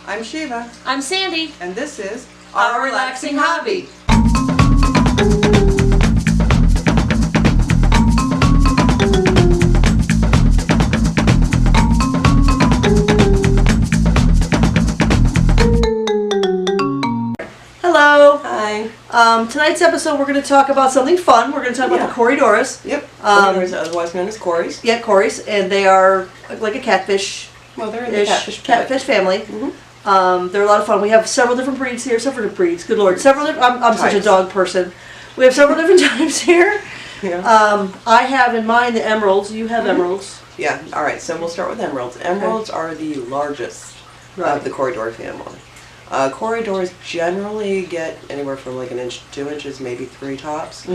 I'm Shiva. I'm Sandy. And this is Our Relaxing Hobby. Hello. Hi. Tonight's episode we're going to talk about something fun. We're going to talk about the Corydoras. Yep. Otherwise known as Corys. Yeah, Corys, and they are like a catfish. Well, they're in the catfish family. Mm-hmm. They're a lot of fun. We have several different breeds here. Several different breeds. Good Lord. I'm such a dog person. We have several different types here. Yeah. I have in mind the emeralds. You have emeralds. Yeah. All right. So we'll start with emeralds. Emeralds are the largest of the Corydora family. Corydoras generally get anywhere from like an inch to 2 inches, maybe 3 tops.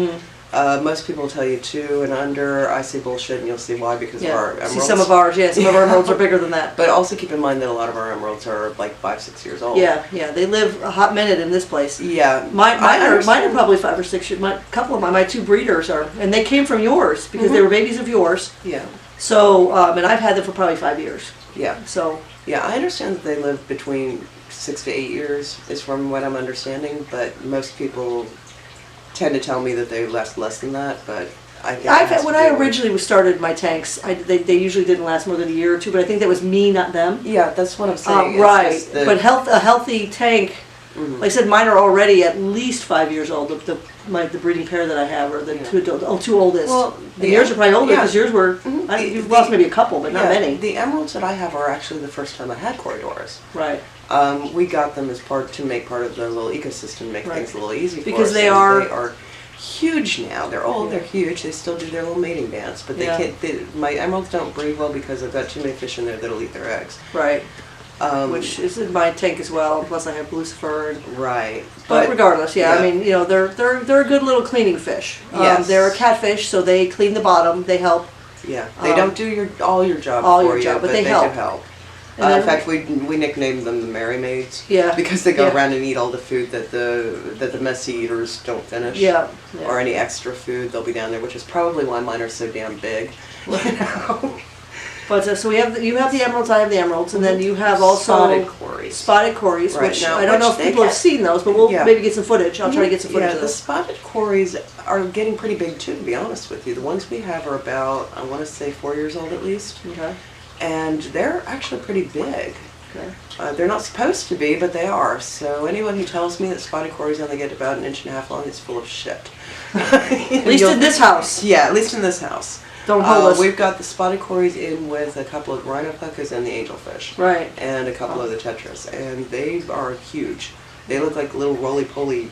Most people will tell you 2 and under. I say bullshit, and you'll see why, because of our emeralds. See some of ours, some of our emeralds are bigger than that. But also keep in mind that a lot of our emeralds are like 5-6 years old. Yeah, they live a hot minute in this place. Yeah. Mine are probably 5 or 6 years. A couple of my 2 breeders are, and they came from yours, because they were babies of yours. Yeah. So, and I've had them for probably 5 years. Yeah. So. Yeah, I understand that they live between 6 to 8 years, is from what I'm understanding, but most people tend to tell me that they last less than that, but I think when I originally started my tanks, they usually didn't last more than a year or 2, but I think that was me, not them. Yeah, that's what I'm saying. Right, but a healthy tank, like I said, mine are already at least 5 years old. The breeding pair that I have are the two oldest. Well, yours are probably older because yours were. You've lost maybe a couple, but not many. The emeralds that I have are actually the first time I had Corydoras. Right. We got them as to make part of the little ecosystem, make things a little easy for us. Because they are huge now. They're old. They're huge. They still do their little mating dance, but they can't. My emeralds don't breed well because I've got too many fish in there that'll eat their eggs. Right. Which is in my tank as well. Plus, I have Lucifer. Right. But regardless, I mean, they're a good little cleaning fish. Yes. They're a catfish, so they clean the bottom. They help. Yeah. They don't do all your job for you, but they do help. In fact, we nicknamed them the Merry Maids. Yeah. Because they go around and eat all the food that the messy eaters don't finish. Yeah. Or any extra food, they'll be down there, which is probably why mine are so damn big. You know. But so you have the emeralds, I have the emeralds, and then you have also spotted Corys, which I don't know if people have seen those, but we'll maybe get some footage. I'll try to get some footage of those. The spotted Corys are getting pretty big too, to be honest with you. The ones we have are about, I want to say, 4 years old at least. Okay. And they're actually pretty big. Okay. They're not supposed to be, but they are. So anyone who tells me that spotted Corys only get about 1.5 inches long is full of shit. At least in this house. Yeah, at least in this house. Don't hold us. We've got the spotted Corys in with a couple of rhino puckas and the angelfish. Right. And a couple of the tetras. And they are huge. They look like little roly-poly,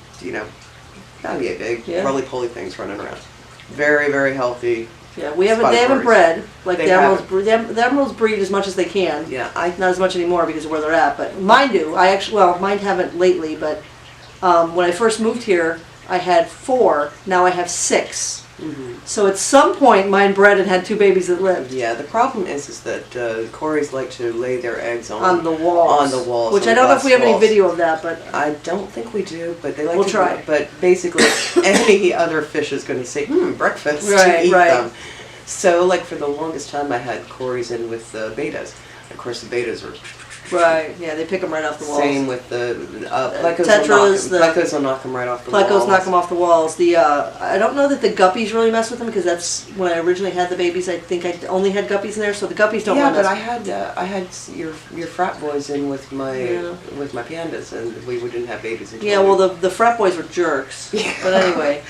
gotta be big roly-poly things running around. Very, very healthy. Yeah, they haven't bred. Like the emeralds breed as much as they can. Yeah. Not as much anymore because of where they're at, but mine do. Mine haven't lately, but when I first moved here, I had 4. Now I have 6. So at some point, mine bred and had 2 babies that lived. Yeah, the problem is that Corys like to lay their eggs on the walls. On the walls. Which I don't know if we have any video of that, but I don't think we do. But they like we'll try. But basically, any other fish is going to say, breakfast to eat them. So, like for the longest time, I had Corys in with the betas. Of course, the betas are. Right, yeah, they pick them right off the walls. Same with the plecos. Tetras, plecos will knock them right off the walls. Plecos knock them off the walls. I don't know that the guppies really mess with them because that's when I originally had the babies. I think I only had guppies in there, so the guppies don't. Yeah, but I had your frat boys in with my pandas, and we didn't have babies until. Yeah, well, the frat boys were jerks. But anyway,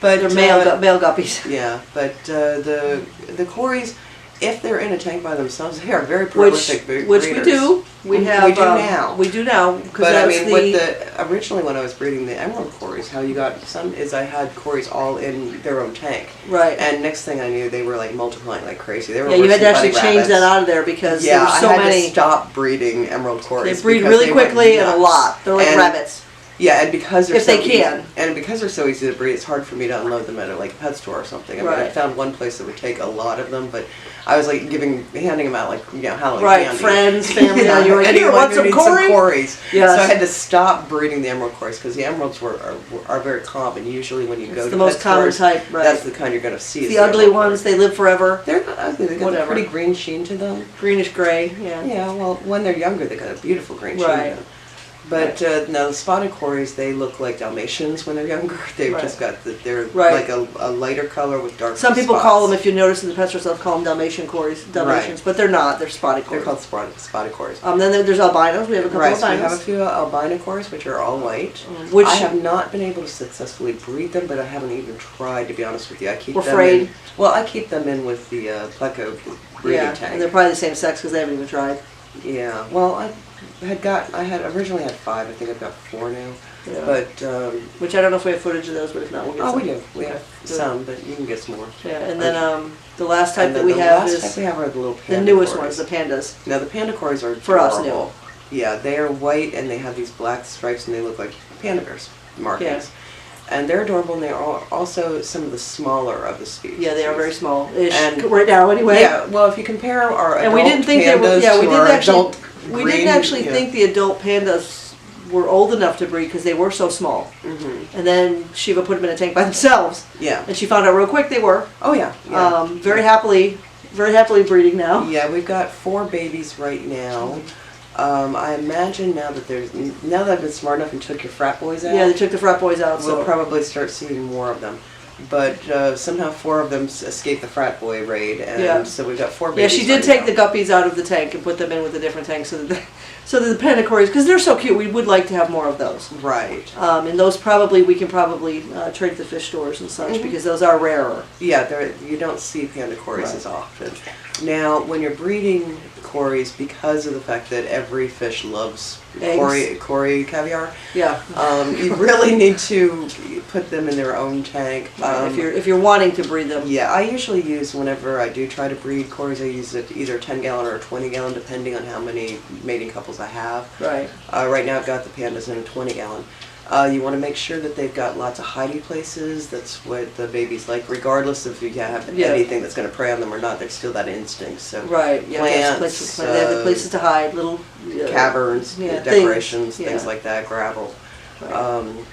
they're male guppies. Yeah, but the Corys. If they're in a tank by themselves, they are very prolific breeders. Which we do. We do now. But I mean, originally when I was breeding the emerald Corys, how you got some is I had Corys all in their own tank. Right. And next thing I knew, they were like multiplying like crazy. They were you had to actually change that out of there because there were so many. I had to stop breeding emerald Corys. They breed really quickly and a lot. They're like rabbits. Yeah, and because they're if they can. And because they're so easy to breed, it's hard for me to unload them at a pet store or something. I mean, I found one place that would take a lot of them, but I was like handing them out like Halloween candy. Friends, family. Yeah, you were like, here, want some Cory? Corys. Yes. So I had to stop breeding the emerald Corys because the emeralds are very common. Usually when you go to the most common type, right? That's the kind you're going to see. The ugly ones, they live forever. They're not ugly. They got a pretty green sheen to them. Greenish gray. Yeah. Yeah. Well, when they're younger, they got a beautiful green sheen to them. But no, the spotted Corys, they look like Dalmatians when they're younger. They've just got they're like a lighter color with dark spots. Some people call them, if you notice in the pet store, they'll call them Dalmatians, but they're not. They're spotted Corys. They're called spotted Corys. Then there's albinos. We have a couple of albinos. So we have a few albino Corys, which are all white. Which I have not been able to successfully breed them, but I haven't even tried, to be honest with you. I keep them in. Well, I keep them in with the pleco breeding tank. And they're probably the same sex because they haven't even tried. Yeah. Well, I had originally had 5. I think I've got 4 now. Yeah. But which I don't know if we have footage of those, but if not, we'll get some. We do. We have some, but you can get some more. Yeah, and then the last type that we have is are the little panda the newest Corys. Ones, the pandas. Now the panda Corys are for us new. Yeah, they are white and they have these black stripes and they look like panda bears markings. Yeah. And they're adorable, and they are also some of the smaller of the species. Yeah, they are very small-ish right now, anyway. Yeah, well, if you compare our adult we didn't think pandas we didn't actually think the adult pandas were old enough to breed because they were so small. Mm-hmm. And then Shiva put them in a tank by themselves. Yeah. And she found out real quick they were. Oh yeah. Very happily breeding now. Yeah, we've got 4 babies right now. Mm-hmm. I imagine now that I've been smart enough and took your frat boys out. Yeah, they took the frat boys out. We'll probably start seeing more of them. But somehow 4 of them escaped the frat boy raid, and so we've got 4 babies. Yeah, she did take the guppies out of the tank and put them in with a different tank, so that the panda Corys, because they're so cute, we would like to have more of those. Right. And those we can probably trade at the fish stores and such, because those are rarer. Yeah, you don't see panda Corys as often. Now, when you're breeding Corys, because of the fact that every fish loves Cory caviar, you really need to put them in their own tank. If you're wanting to breed them. Yeah, I usually use, whenever I do try to breed Corys, I use either a 10-gallon or a 20-gallon, depending on how many mating couples I have. Right. Right now I've got the pandas in a 20-gallon. You want to make sure that they've got lots of hiding places. That's what the babies like, regardless if you have anything that's going to prey on them or not. There's still that instinct. So plants, they have the places to hide, little caverns, decorations, things like that, gravel. Right.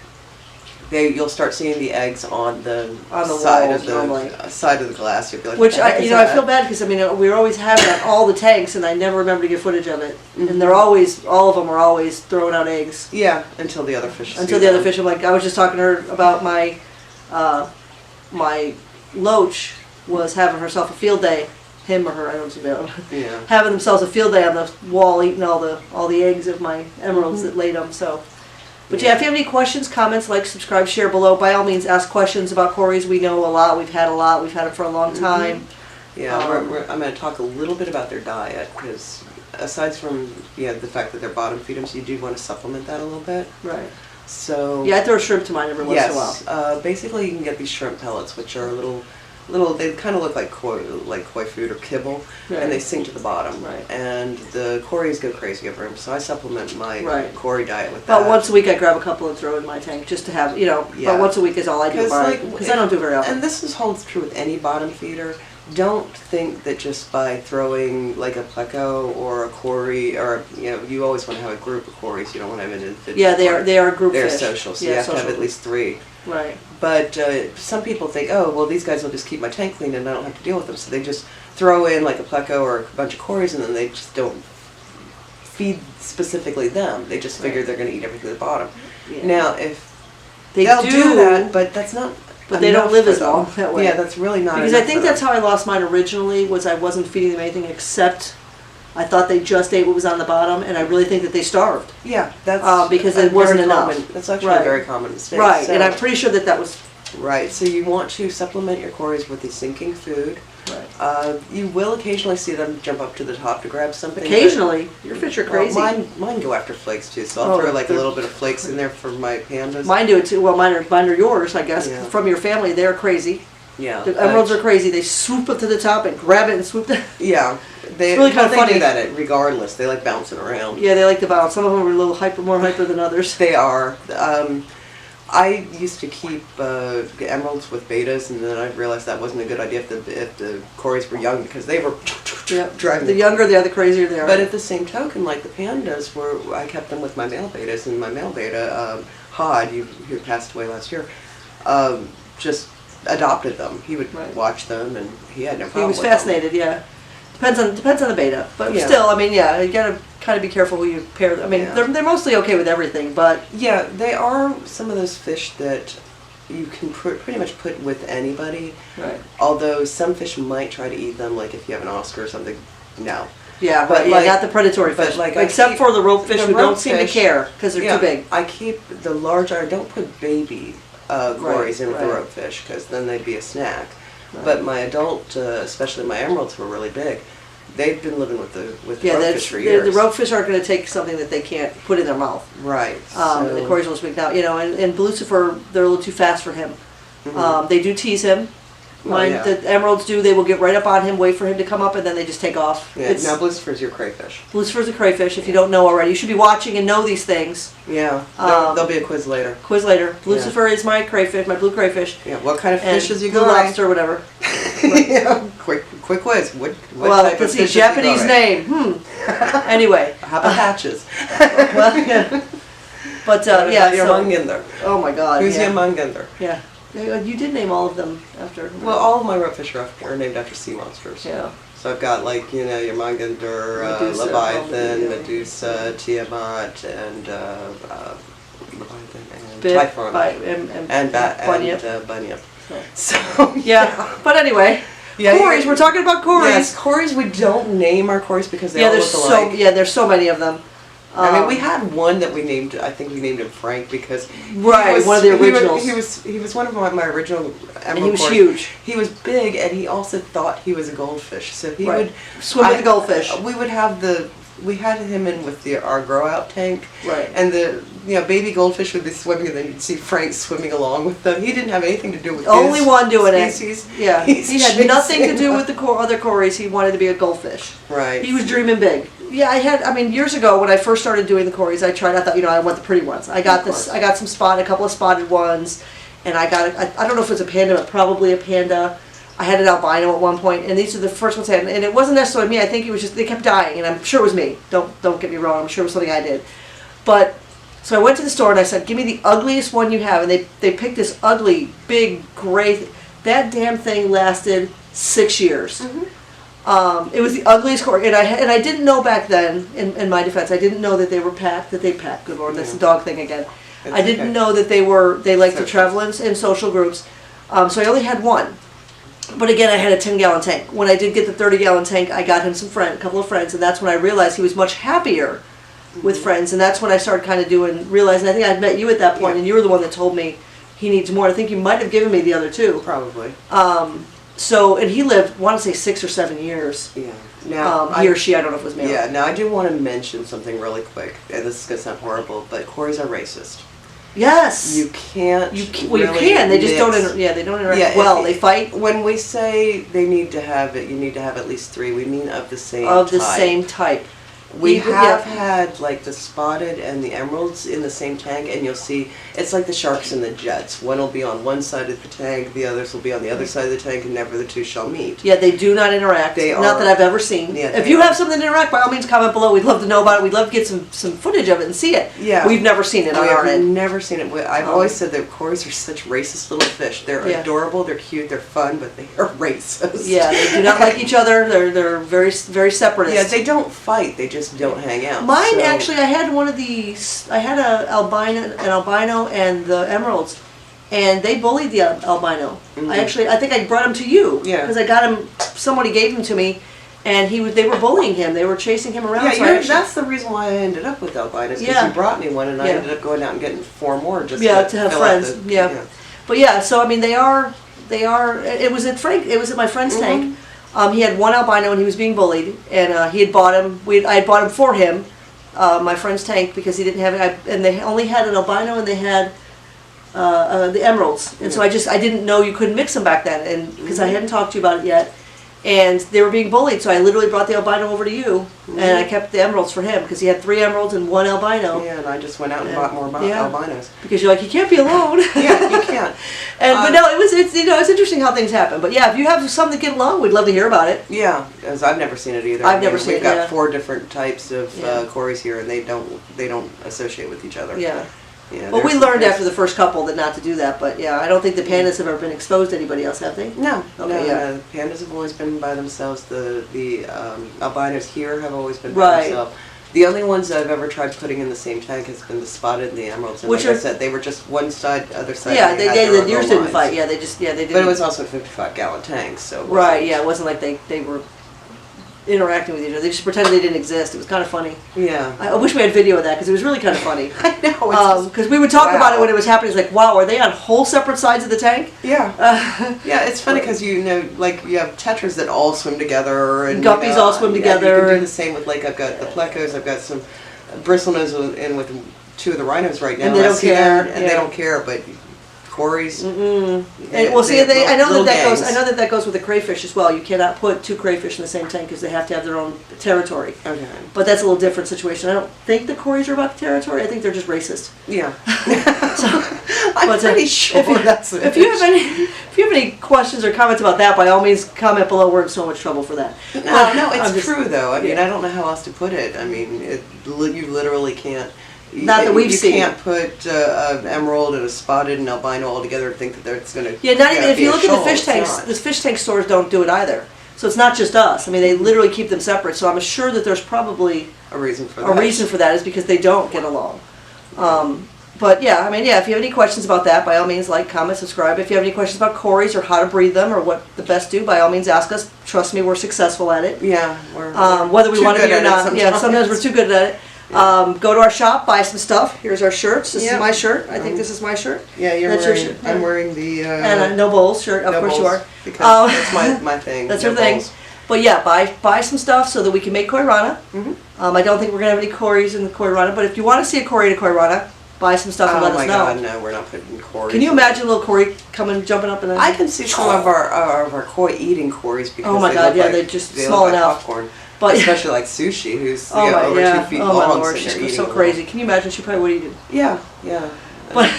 You'll start seeing the eggs on the side of the glass. You'll be like, which I feel bad because we always have it on all the tanks, and I never remember to get footage of it. Mm-hmm. And all of them are always throwing out eggs. Yeah, until the other fish. I'm like, I was just talking to her about my my loach was having herself a field day. Him or her, I don't know. Yeah. Having themselves a field day on the wall, eating all the eggs of my emeralds that laid them. So. But if you have any questions, comments, like, subscribe, share below. By all means, ask questions about Corys. We know a lot. We've had a lot. We've had them for a long time. Yeah, I'm going to talk a little bit about their diet because aside from the fact that they're bottom feeders, you do want to supplement that a little bit. Right. So I throw shrimp to mine every once in a while. Basically, you can get these shrimp pellets, which are little. They kind of look like koi food or kibble, and they sink to the bottom. Right. And the Corys go crazy over them, so I supplement my Cory diet with that. About once a week, I grab a couple and throw in my tank just to have, About once a week is all I do. Because I don't do very often. And this holds true with any bottom feeder. Don't think that just by throwing like a pleco or a Cory, or you always want to have a group of Corys. You don't want to have an individual. Yeah, they are group fish. They're social, so you have to have at least 3. Right. But some people think, oh, well, these guys will just keep my tank clean and I don't have to deal with them. So they just throw in like a pleco or a bunch of Corys and then they just don't feed specifically them. They just figure they're going to eat everything at the bottom. Yeah. Now, if they'll do that, but that's not. But they don't live as long that way. Yeah, that's really not. Because I think that's how I lost mine originally. Was I wasn't feeding them anything except. I thought they just ate what was on the bottom, and I really think that they starved. Yeah, that's because it wasn't enough. That's actually a very common mistake. Right, so, and I'm pretty sure that was... Right, so you want to supplement your Corys with the sinking food. Right. You will occasionally see them jump up to the top to grab something. Occasionally? Your fish are crazy. Well, mine go after flakes too, so I'll throw like a little bit of flakes in there for my pandas. Mine do it too. Well, mine are yours, I guess. Yeah. From your family, they're crazy. Yeah. The emeralds are crazy. They swoop up to the top and grab it and swoop down. Yeah. It's really kind of funny. They do that regardless. They like bouncing around. Yeah, they like to bounce. Some of them are a little more hyper than others. They are. I used to keep emeralds with betas, and then I realized that wasn't a good idea if the Corys were young, because they were driving. The younger they are, the crazier they are. But at the same token, like the pandas, I kept them with my male betas, and my male beta, Hod, who passed away last year, just adopted them. He would watch them, and he had no problem. He was fascinated. Yeah, depends on the beta, but still, I mean, yeah, you gotta kind of be careful who you pair. I mean, they're mostly okay with everything, but yeah, they are some of those fish that you can pretty much put with anybody. Right. Although some fish might try to eat them, like if you have an Oscar or something. No. Yeah, but not the predatory fish. Like except for the rope fish, who don't seem to care because they're too big. I keep the larger. I don't put baby Corys in with the rope fish, because then they'd be a snack. Right. But my adult, especially my emeralds, were really big. They've been living with the ropefish for years. The ropefish aren't going to take something that they can't put in their mouth. Right. The Corys will speak now. And Lucifer, they're a little too fast for him. Mm-hmm. They do tease him. The emeralds do. They will get right up on him, wait for him to come up, and then they just take off. Yeah. Now Lucifer's your crayfish. Lucifer's a crayfish. If you don't know already, you should be watching and know these things. Yeah. There'll be a quiz later. Lucifer is my crayfish, my blue crayfish. Yeah. What kind of fishes you go? Blue lobster, or whatever. Yeah. Quick quiz. What type of fish? Japanese name. Anyway. How about hatches? Well, yeah. But your Munginder. Oh my God. Who's your Munginder? Yeah. You did name all of them after. Well, all of my ropefish are named after sea monsters. Yeah. So I've got your Munginder, Leviathan, Medusa, Tiamat, and Typhon, and Bunyip. So yeah. But anyway. Corys, we're talking about Corys. Yes, Corys. We don't name our Corys because they all look alike. There's so many of them. I mean, we had one that we named. I think we named him Frank because one of the originals. He was one of my original emerald. And he was huge. He was big, and he also thought he was a goldfish. So he would swim with the goldfish. We had him in with our grow out tank. Right. And the baby goldfish would be swimming, and then you'd see Frank swimming along with them. He didn't have anything to do with only one doing species. It. Yeah. He had nothing to do with the other Corys. He wanted to be a goldfish. Right. He was dreaming big. Yeah, years ago when I first started doing the Corys, I thought, I want the pretty ones. I got a couple of spotted ones, and I don't know if it was a panda, but probably a panda. I had an albino at one point, and these are the first ones I had, and it wasn't necessarily me. I think it was just, they kept dying, and I'm sure it was me. Don't get me wrong, I'm sure it was something I did. But, so I went to the store and I said, give me the ugliest one you have, and they picked this ugly, big, gray, that damn thing lasted 6 years. Mm-hmm. It was the ugliest Cory, and I didn't know back then. In my defense, I didn't know that they were packed. Good Lord, that's the dog thing again. I didn't know that they liked to travel in social groups. So I only had one. But again, I had a 10-gallon tank. When I did get the 30-gallon tank, I got him a couple of friends, and that's when I realized he was much happier with friends. And that's when I started kind of realizing. I think I'd met you at that point, and you were the one that told me he needs more. I think you might have given me the other two. Probably. And he lived, I want to say 6 or 7 years. Yeah. Now, he or she, I don't know if it was male. Yeah, now I do want to mention something really quick, and this is going to sound horrible, but Corys are racist. Yes. You can't. You can. They just don't. They don't interact well. They fight. When we say you need to have at least 3. We mean of the same. Same type. We have had like the spotted and the emeralds in the same tank, and you'll see it's like the sharks and the jets. One will be on one side of the tank, the others will be on the other side of the tank, and never the two shall meet. Yeah, they do not interact. Not that I've ever seen. Yeah, if you have something to interact, by all means comment below. We'd love to know about it. We'd love to get some footage of it and see it. Yeah. We've never seen it on our end. We've never seen it. I've always said that Corys are such racist little fish. They're adorable, they're cute, they're fun, but they are racist. Yeah, they do not like each other. They're very, very separatist. Yeah, they don't fight. They just don't hang out. Mine actually, I had one of these. I had an albino, and the emeralds, and they bullied the albino. Mm-hmm. I think I brought him to you. Yeah. Because I got him. Somebody gave him to me, and they were bullying him. They were chasing him around. Yeah, that's the reason why I ended up with albinos. Because you brought me one, and I ended up going out and getting 4 more just to have friends. But so they are. It was at my friend's tank. He had one albino and he was being bullied, and he had bought him. I had bought him for him, my friend's tank, because he didn't have it. And they only had an albino and they had the emeralds. And so I didn't know you couldn't mix them back then, and because I hadn't talked to you about it yet. And they were being bullied, so I literally brought the albino over to you, and I kept the emeralds for him because he had 3 emeralds and 1 albino. Yeah, and I just went out and bought more albinos. Because you're like, you can't be alone. Yeah, you can't. But no, it's interesting how things happen. But yeah, if you have something to get along, we'd love to hear about it. Yeah, because I've never seen it either. I've never seen it. We've got 4 different types of Corys here, and they don't associate with each other. Yeah. Yeah, well, we learned after the first couple that not to do that, but yeah, I don't think the pandas have ever been exposed to anybody else, have they? No. Okay, no, pandas have always been by themselves. The albinos here have always been by themselves. The only ones that I've ever tried putting in the same tank has been the spotted and the emeralds. And like I said, they were just one side, other side. Yeah, the yours didn't fight. Yeah, they didn't. But it was also 55-gallon tanks, so. Right. Yeah, it wasn't like they were interacting with each other. They just pretended they didn't exist. It was kind of funny. Yeah. I wish we had video of that because it was really kind of funny. I know. Because we would talk about it when it was happening. It's like, wow, are they on whole separate sides of the tank? Yeah. Yeah, it's funny because like you have tetras that all swim together. And guppies all swim together. You can do the same with I've got the plecos, I've got some bristlenose in with 2 of the rhinos right now. And they don't care. And they don't care, but Corys. And well, see, I know that goes with the crayfish as well. You cannot put 2 crayfish in the same tank because they have to have their own territory. Okay. But that's a little different situation. I don't think the Corys are about the territory. I think they're just racist. Yeah. I'm pretty sure that's it. If you have any questions or comments about that, by all means, comment below. We're in so much trouble for that. No, it's true though. I mean, I don't know how else to put it. I mean, you literally can't. Not that we've seen. You can't put an emerald and a spotted and albino all together and think that it's going to. Yeah, not even if you look at the fish tanks. The fish tank stores don't do it either. So it's not just us. I mean, they literally keep them separate. So I'm sure that there's probably a reason for that. A reason for that is because they don't get along. But yeah, I mean, yeah. If you have any questions about that, by all means, like, comment, subscribe. If you have any questions about Corys or how to breed them or what the best do, by all means, ask us. Trust me, we're successful at it. Yeah, we're whether we want to be or not. Yeah, sometimes we're too good at it. Yeah. Go to our shop, buy some stuff. Here's our shirts. This is my shirt. I think this is my shirt. Yeah, that's wearing, your shirt. I'm wearing the... and no bowls shirt, of course you are. Because that's my thing. That's her thing. But yeah, buy some stuff so that we can make Coryana. I don't think we're going to have any Corys in the Coryana, but if you want to see a Cory in a Coryana, buy some stuff and let us know. Oh my God, no, we're not putting Corys. Can you imagine a little Cory jumping up in a... I can see some of our koi eating Corys because oh my God, they're just small enough. Popcorn. But especially like Sushi, who's over 2 feet long. Oh my Lord, she's so crazy. Can you imagine? She probably would eat it. Yeah. But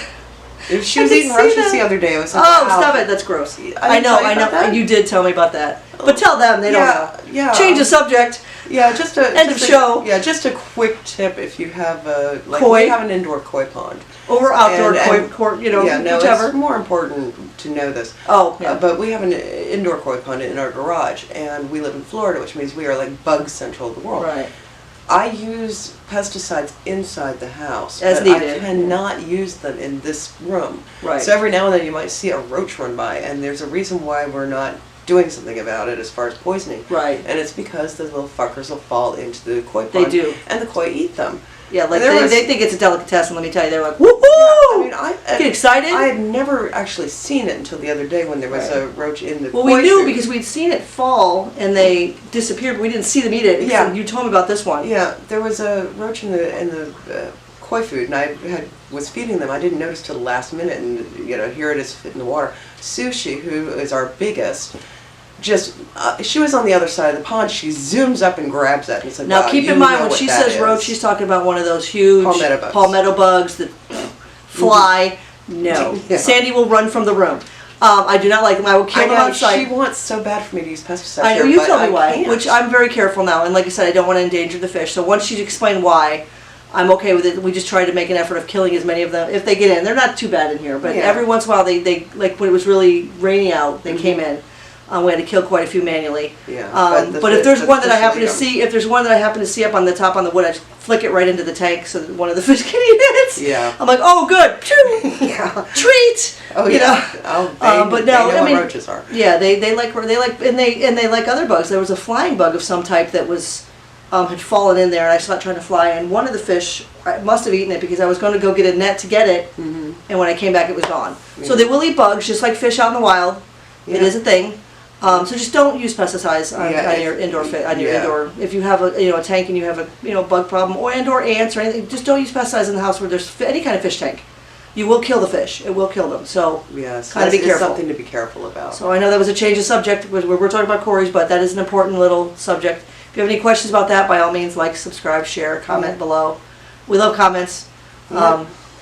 if she was eating roaches the other day, I was like, stop it, that's gross. I know. You did tell me about that. But tell them, they don't know. Yeah. Change the subject. Yeah, end of show. Yeah, just a quick tip if you have koi. We have an indoor koi pond. Or outdoor koi, whichever. It's more important to know this. Oh, yeah. But we have an indoor koi pond in our garage, and we live in Florida, which means we are like bug central of the world. Right. I use pesticides inside the house, as needed. I cannot use them in this room. Right. So every now and then you might see a roach run by, and there's a reason why we're not doing something about it as far as poisoning. Right. And it's because the little fuckers will fall into the koi pond. They do. And the koi eat them. Yeah, like they think it's a delicatessen, let me tell you. They're like, woohoo! Yeah, I mean, get excited? I had never actually seen it until the other day when there was a roach in the koi we knew food. Because we'd seen it fall and they disappeared, but we didn't see them eat it. Yeah. You told me about this one. Yeah, there was a roach in the koi food, and I was feeding them. I didn't notice till the last minute, and here it is in the water. Sushi, who is our biggest, she was on the other side of the pond. She zooms up and grabs that. And it's like, now keep in mind when she says roach, she's talking about one of those huge palmetto bugs that fly. No, Sandy will run from the room. I do not like them. I will kill them on sight. She wants so bad for me to use pesticides. I know, you tell me why. Which I'm very careful now, and like I said, I don't want to endanger the fish. So once she explained why, I'm okay with it. We just try to make an effort of killing as many of them if they get in. They're not too bad in here, but every once in a while they like when it was really rainy out, they came in. We had to kill quite a few manually. Yeah. But if there's one that I happen to see, up on the top on the wood, I just flick it right into the tank so that one of the fish can eat it. Yeah. I'm like, oh, good. Yeah. Treat. Oh yeah. But no, they know what roaches are. Yeah, they like and they like other bugs. There was a flying bug of some type that was had fallen in there, and I saw it trying to fly. And one of the fish must have eaten it because I was going to go get a net to get it, and when I came back, it was gone. Yeah. So they will eat bugs just like fish out in the wild. Yeah. It is a thing. So just don't use pesticides on your indoor indoor. If you have a tank and you have a bug problem or ants or anything, just don't use pesticides in the house where there's any kind of fish tank. you will kill the fish. It will kill them. So yes, kind of be careful. Something to be careful about. So I know that was a change of subject. We're talking about Cory's, but that is an important little subject. If you have any questions about that, by all means, like, subscribe, share, comment below. We love comments.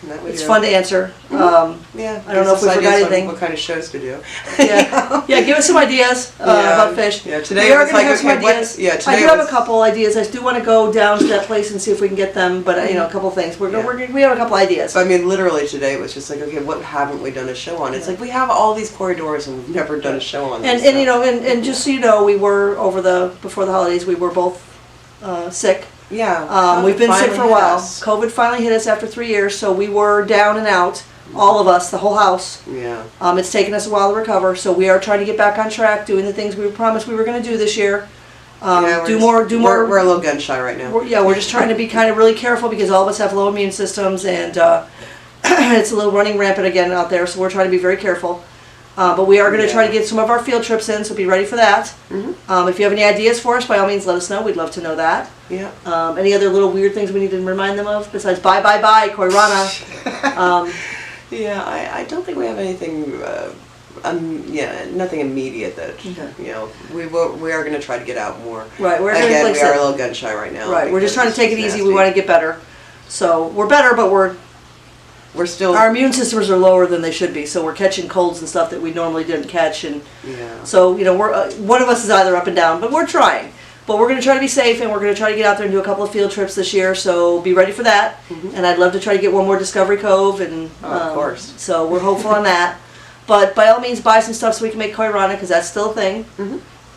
It's fun to answer. Yeah, I don't know if we forgot anything. What kind of shows to do? Yeah, give us some ideas about fish. Yeah, today we are was going to like, have some ideas. I do have a couple ideas. I do want to go down to that place and see if we can get them. But you know, a couple things. We have a couple ideas. So, I mean, literally today it was just like, okay, what haven't we done a show on? It's like we have all these Corydoras and we've never done a show on them. And you know, and just so you know, we were before the holidays. We were both sick. Yeah. We've been sick for a while. COVID finally hit us after 3 years, so we were down and out. All of us, the whole house. Yeah. It's taken us a while to recover, so we are trying to get back on track, doing the things we promised we were going to do this year. Do more. We're a little gun shy right now. We're just trying to be kind of really careful because all of us have low immune systems, and it's a little running rampant again out there. So we're trying to be very careful. But we are going to try to get some of our field trips in, so be ready for that. If you have any ideas for us, by all means, let us know. We'd love to know that. Yeah. Any other little weird things we need to remind them of besides bye, Corydoras? Yeah, I don't think we have anything. Nothing immediate that you know. We are going to try to get out more. Right. We are a little gun shy right now. Right. We're just trying to take it easy. We want to get better. So we're better, but we're still, our immune systems are lower than they should be, so we're catching colds and stuff that we normally didn't catch, and so you know, we're one of us is either up and down, but we're trying. But we're going to try to be safe, and we're going to try to get out there and do a couple of field trips this year. So be ready for that. And I'd love to try to get one more Discovery Cove, and of course. So we're hopeful on that. But by all means, buy some stuff so we can make Corydoras, because that's still a thing.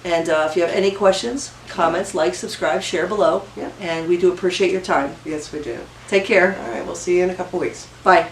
And if you have any questions, comments, like, subscribe, share below. And we do appreciate your time. Yes, we do. Take care. All right, we'll see you in a couple weeks. Bye.